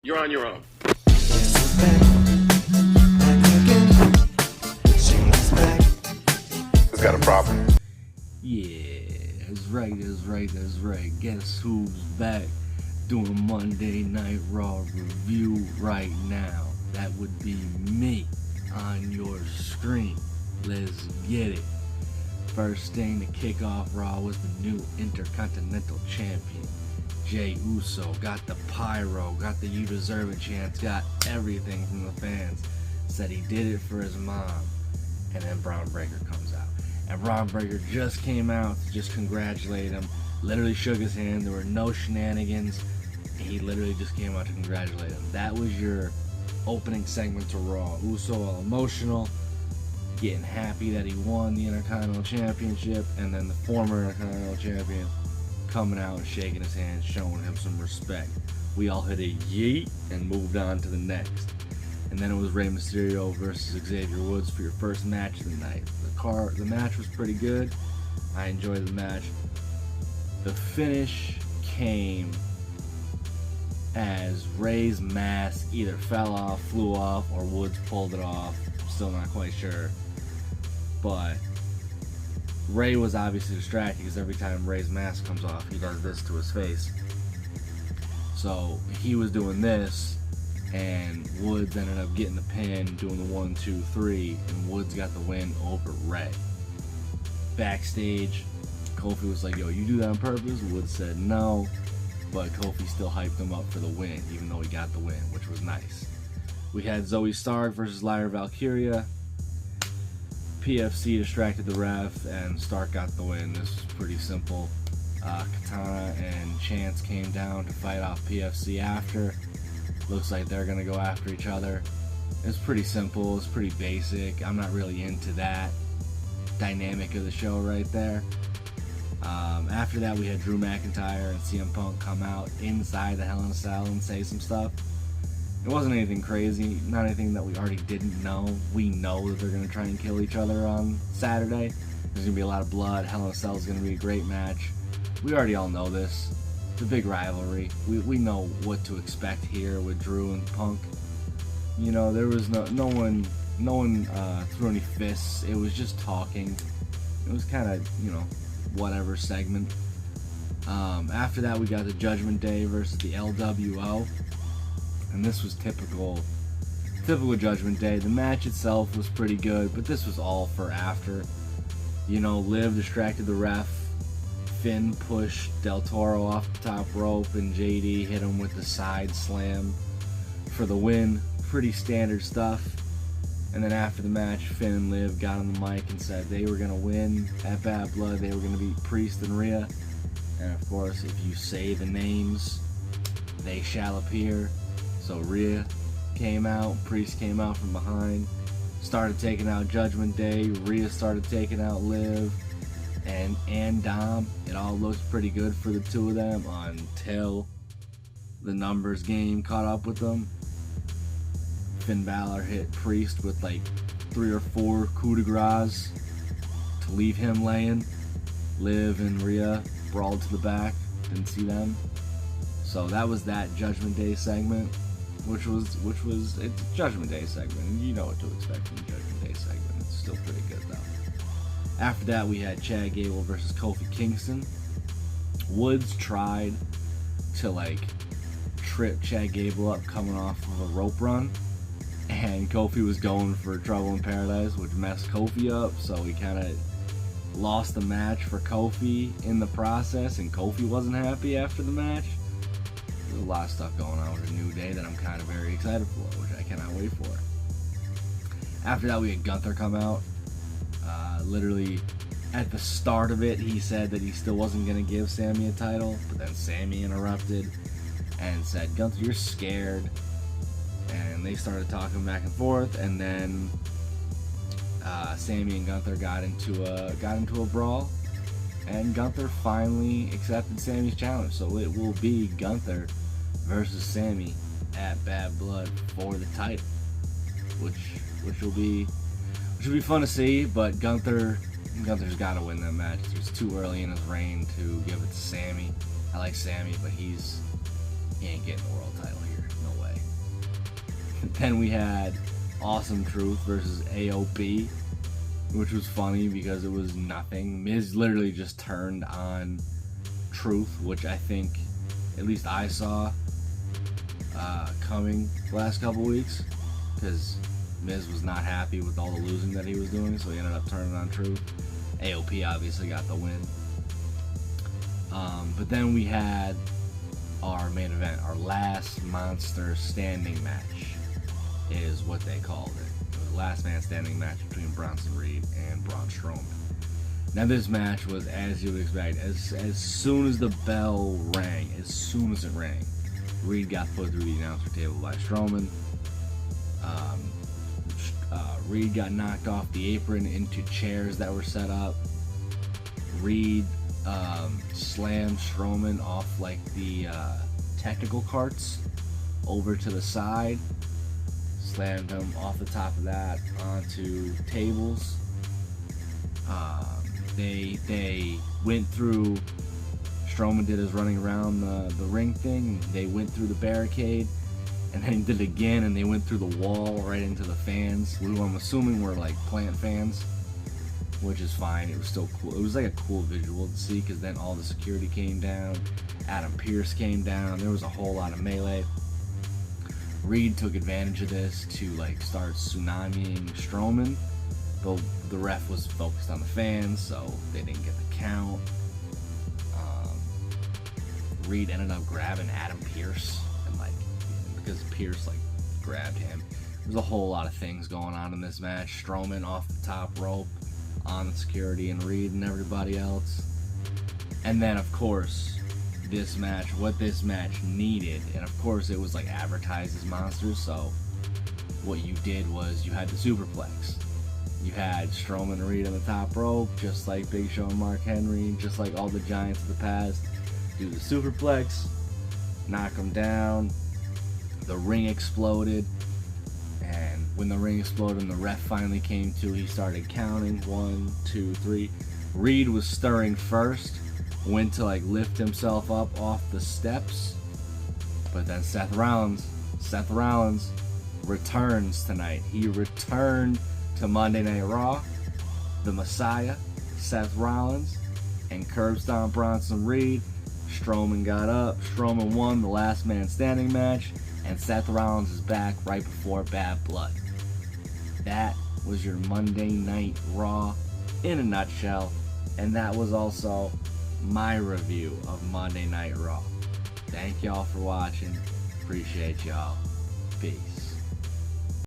You're on your own. Who's got a problem? Yeah, that's right. Guess who's back doing a Monday Night Raw review right now? That would be me on your screen. Let's get it. First thing to kick off Raw was the new Intercontinental Champion, Jey Uso. Got the pyro, got the "you deserve it" chants, got everything from the fans. Said he did it for his mom. And then Braun Breaker comes out. And Braun Breaker just came out to just congratulate him. Literally shook his hand. There were no shenanigans. He literally just came out to congratulate him. That was your opening segment to Raw. Uso all emotional, getting happy that he won the Intercontinental Championship, and then the former Intercontinental Champion coming out and shaking his hand, showing him some respect. We all hit a yeet and moved on to the next. And then it was Rey Mysterio versus Xavier Woods for your first match of the night. The match was pretty good. I enjoyed the match. The finish came as Rey's mask either fell off, flew off, or Woods pulled it off. Still not quite sure. But Rey was obviously distracted because every time Rey's mask comes off, he does this to his face. So he was doing this, and Woods ended up getting the pin, doing the 1, 2, 3, and Woods got the win over Rey. Backstage, Kofi was like, "Yo, you do that on purpose?" Woods said no, but Kofi still hyped him up for the win, even though he got the win, which was nice. We had Zoe Stark versus Lyra Valkyria. PFC distracted the ref, and Stark got the win. This was pretty simple. Katana and Chance came down to fight off PFC after. Looks like they're gonna go after each other. It's pretty simple, it's pretty basic. I'm not really into that dynamic of the show right there. After that, we had Drew McIntyre and CM Punk come out inside the Hell in a Cell and say some stuff. It wasn't anything crazy, not anything that we already didn't know. We know that they're gonna try and kill each other on Saturday. There's gonna be a lot of blood. Hell in a Cell is gonna be a great match. We already all know this. It's a big rivalry. We know what to expect here with Drew and Punk. You know, there was no one threw any fists. It was just talking. It was kind of, whatever segment. After that, we got the Judgment Day versus the LWO, and this was typical Judgment Day. The match itself was pretty good, but this was all for after. Liv distracted the ref. Finn pushed Del Toro off the top rope, and JD hit him with the side slam for the win. Pretty standard stuff. And then after the match, Finn and Liv got on the mic and said they were going to win at Bad Blood. They were going to beat Priest and Rhea. And of course, if you say the names, they shall appear. So Rhea came out, Priest came out from behind, started taking out Judgment Day. Rhea started taking out Liv and Dom. It all looked pretty good for the two of them until the numbers game caught up with them. Finn Balor hit Priest with like 3 or 4 coup de grace to leave him laying. Liv and Rhea brawled to the back, didn't see them. So that was that Judgment Day segment, which was it's a Judgment Day segment, and you know what to expect from a Judgment Day segment. It's still pretty good though. After that, we had Chad Gable versus Kofi Kingston. Woods tried to trip Chad Gable up coming off of a rope run, and Kofi was going for Trouble in Paradise, which messed Kofi up, so he kind of lost the match for Kofi in the process, and Kofi wasn't happy after the match. There's a lot of stuff going on with the New Day that I'm kind of very excited for, which I cannot wait for. After that, we had Gunther come out. Literally, at the start of it, he said that he still wasn't going to give Sammy a title, but then Sammy interrupted and said, "Gunther, you're scared." And they started talking back and forth, and then Sammy and Gunther got into a brawl, and Gunther finally accepted Sammy's challenge. So it will be Gunther versus Sammy at Bad Blood for the title, which will be fun to see. But Gunther's got to win that match. It's too early in his reign to give it to Sammy. I like Sammy, but he ain't getting the world title here. No way. Then we had Awesome Truth versus AOP, which was funny because it was nothing. Miz literally just turned on Truth, which I think, at least I saw coming the last couple weeks, because Miz was not happy with all the losing that he was doing, so he ended up turning on Truth. AOP obviously got the win. But then we had our main event, our last monster standing match is what they called it. It was the last man standing match between Bronson Reed and Braun Strowman. Now this match was, as you would expect, as soon as the bell rang, as soon as it rang, Reed got put through the announcer table by Strowman. Reed got knocked off the apron into chairs that were set up. Reed slammed Strowman off like the technical carts over to the side, slammed him off the top of that onto tables. They went through, Strowman did his running around the ring thing, they went through the barricade, and then he did it again, and they went through the wall right into the fans, who I'm assuming were like plant fans, which is fine. It was still cool. It was like a cool visual to see, because then all the security came down, Adam Pearce came down, there was a whole lot of melee. Reed took advantage of this to like start tsunamiing Strowman, but the ref was focused on the fans, so they didn't get the count. Reed ended up grabbing Adam Pearce, and like, because Pearce like grabbed him. There's a whole lot of things going on in this match. Strowman off the top rope on the security and Reed and everybody else. And then of course this match, what this match needed, and of course it was like advertised as monsters, so what you did was you had the superplex. You had Strowman and Reed on the top rope, just like Big Show and Mark Henry, just like all the giants of the past. Do the superplex, knock them down, the ring exploded, and when the ring exploded and the ref finally came to, he started counting 1, 2, 3. Reed was stirring first, went to like lift himself up off the steps, but then Seth Rollins returns tonight. He returned to Monday Night Raw, the Messiah, Seth Rollins, and curb stomp Bronson Reed. Strowman got up, Strowman won the last man standing match, and Seth Rollins is back right before Bad Blood. That was your Monday Night Raw in a nutshell, and that was also my review of Monday Night Raw. Thank y'all for watching. Appreciate y'all.